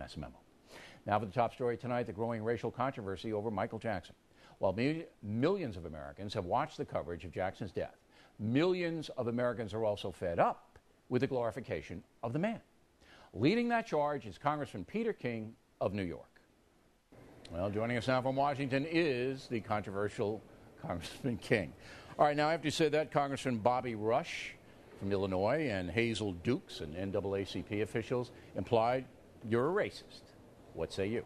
massive memo. Now for the top story tonight, the growing racial controversy over Michael Jackson. While millions of Americans have watched the coverage of Jackson's death, millions of Americans are also fed up with the glorification of the man. Leading that charge is Congressman Peter King of New York. Well, joining us now from Washington is the controversial Congressman King. All right, now after you said that, Congressman Bobby Rush from Illinois and Hazel Dukes and NAACP officials implied you're a racist. What say you?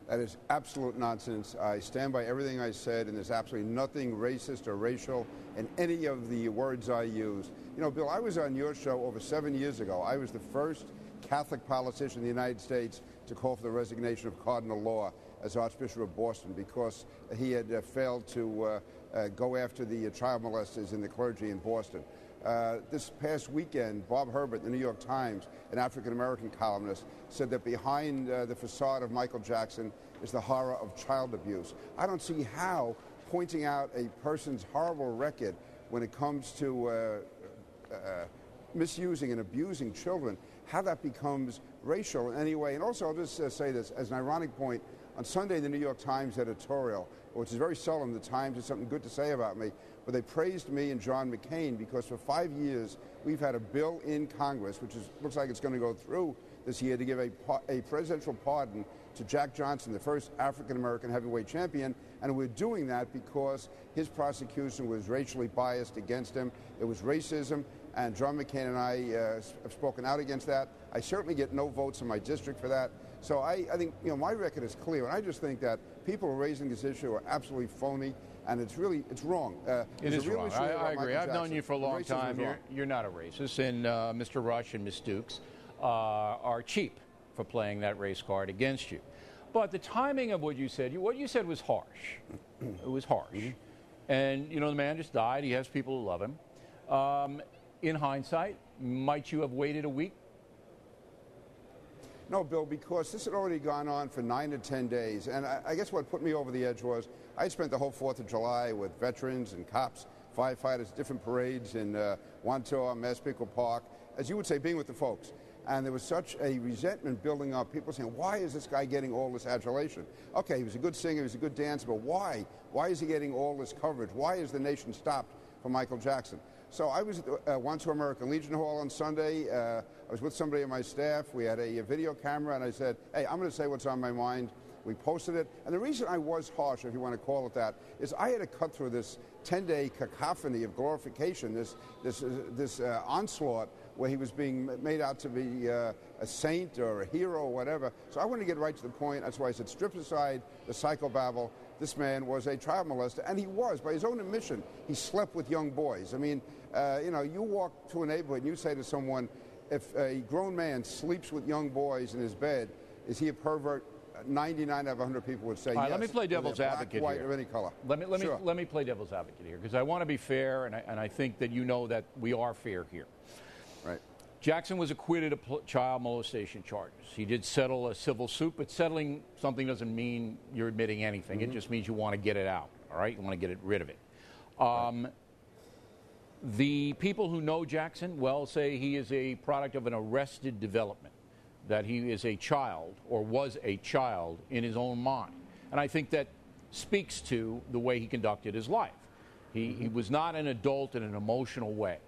That is absolute nonsense. I stand by everything I said, and there's absolutely nothing racist or racial in any of the words I use. You know, Bill, I was on your show over 7 years ago. I was the first Catholic politician in the United States to call for the resignation of Cardinal Law as Archbishop of Boston because he had failed to go after the child molesters in the clergy in Boston. This past weekend, Bob Herbert, the New York Times, an African-American columnist, said that behind the facade of Michael Jackson is the horror of child abuse. I don't see how pointing out a person's horrible record when it comes to misusing and abusing children, how that becomes racial in any way. And also, I'll just say this as an ironic point. On Sunday, the New York Times editorial, which is very seldom the Times has something good to say about me, but they praised me and John McCain because for 5 years we've had a bill in Congress, which looks like it's going to go through this year, to give a presidential pardon to Jack Johnson, the first African-American heavyweight champion, and we're doing that because his prosecution was racially biased against him. It was racism, and John McCain and I have spoken out against that. I certainly get no votes in my district for that. So I think, you know, my record is clear, and I just think that people who are raising this issue are absolutely phony, and it's wrong. It is wrong. I agree. I've known you for a long time. You're not a racist, and Mr. Rush and Ms. Dukes are cheap for playing that race card against you. But the timing of what you said was harsh. It was harsh. Mm-hmm. And, you know, the man just died. He has people who love him. In hindsight, might you have waited a week? No, Bill, because this had already gone on for 9 to 10 days. And I guess what put me over the edge was I spent the whole 4th of July with veterans and cops, firefighters, different parades in Wantor, Massapequa Park, as you would say, being with the folks. And there was such a resentment building up, people saying, why is this guy getting all this adulation? Okay, he was a good singer, he was a good dancer, but why? Why is he getting all this coverage? Why is the nation stopped for Michael Jackson? So I was at Wantor American Legion Hall on Sunday. I was with somebody on my staff. We had a video camera, and I said, hey, I'm going to say what's on my mind. We posted it. And the reason I was harsh, if you want to call it that, is I had to cut through this 10-day cacophony of glorification, this onslaught where he was being made out to be a saint or a hero or whatever. So I wanted to get right to the point. That's why I said strip aside the psychobabble. This man was a child molester, and he was. By his own admission, he slept with young boys. I mean, you know, you walk to a neighborhood and you say to someone, if a grown man sleeps with young boys in his bed, is he a pervert? 99 out of 100 people would say yes. All right, let me play devil's advocate black, white, here. or any color. Let me play devil's advocate here, because I want to be fair, and I think that you know that we are fair here. Right. Jackson was acquitted of child molestation charges. He did settle a civil suit, but settling something doesn't mean you're admitting anything. Mm-hmm. It just means you want to get it out, all right? You want to get rid of it. Right. The people who know Jackson, well, say he is a product of an arrested development, that he is a child or was a child in his own mind. And I think that speaks to the way he conducted his life. He was not an adult in an emotional way.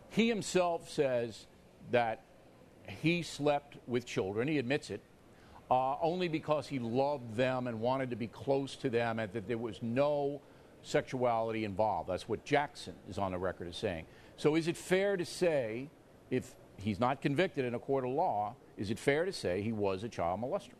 He himself says that he slept with children, he admits it, only because he loved them and wanted to be close to them, and that there was no sexuality involved. That's what Jackson is on the record as saying. So is it fair to say, if he's not convicted in a court of law, is it fair to say he was a child molester?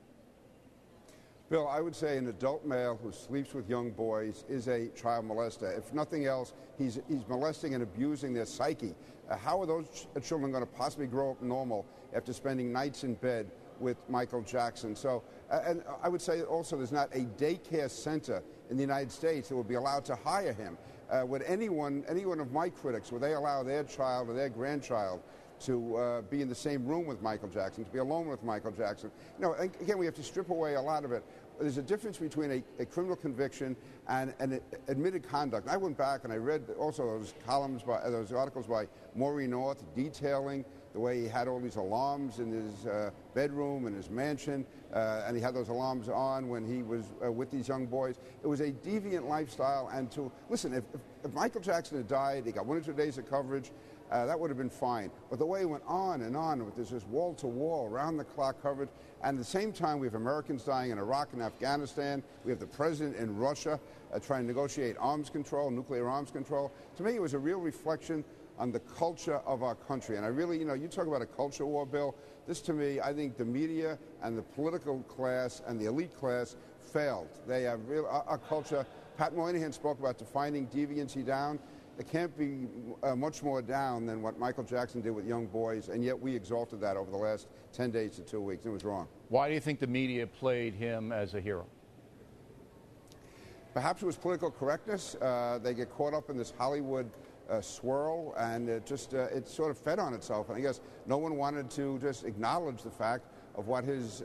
Bill, I would say an adult male who sleeps with young boys is a child molester. If nothing else, he's molesting and abusing their psyche. How are those children going to possibly grow up normal after spending nights in bed with Michael Jackson? So, and I would say also there's not a daycare center in the United States that would be allowed to hire him. Would any one of my critics, would they allow their child or their grandchild to be in the same room with Michael Jackson, to be alone with Michael Jackson? You know, again, we have to strip away a lot of it. There's a difference between a criminal conviction and admitted conduct. I went back and I read also those articles by Maureen North detailing the way he had all these alarms in his bedroom and his mansion, and he had those alarms on when he was with these young boys. It was a deviant lifestyle. And to listen, if Michael Jackson had died, he got 1 or 2 days of coverage, that would have been fine. But the way it went on and on with this wall-to-wall, round-the-clock coverage, and at the same time we have Americans dying in Iraq and Afghanistan. We have the president in Russia trying to negotiate arms control, nuclear arms control. To me, it was a real reflection on the culture of our country. And I really, you talk about a culture war, Bill. This, to me, I think the media and the political class and the elite class failed. They have our culture. Pat Moynihan spoke about defining deviancy down. It can't be much more down than what Michael Jackson did with young boys, and yet we exalted that over the last 10 days to 2 weeks. It was wrong. Why do you think the media played him as a hero? Perhaps it was political correctness. They get caught up in this Hollywood swirl, and it sort of fed on itself. And I guess no one wanted to just acknowledge the fact of what his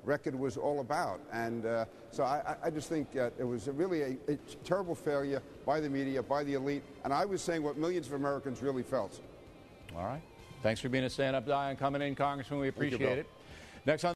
record was all about. And so I just think it was really a terrible failure by the media, by the elite. And I was saying what millions of Americans really felt. All right. Thanks for being a stand-up guy and coming in, Congressman. We appreciate it. Next on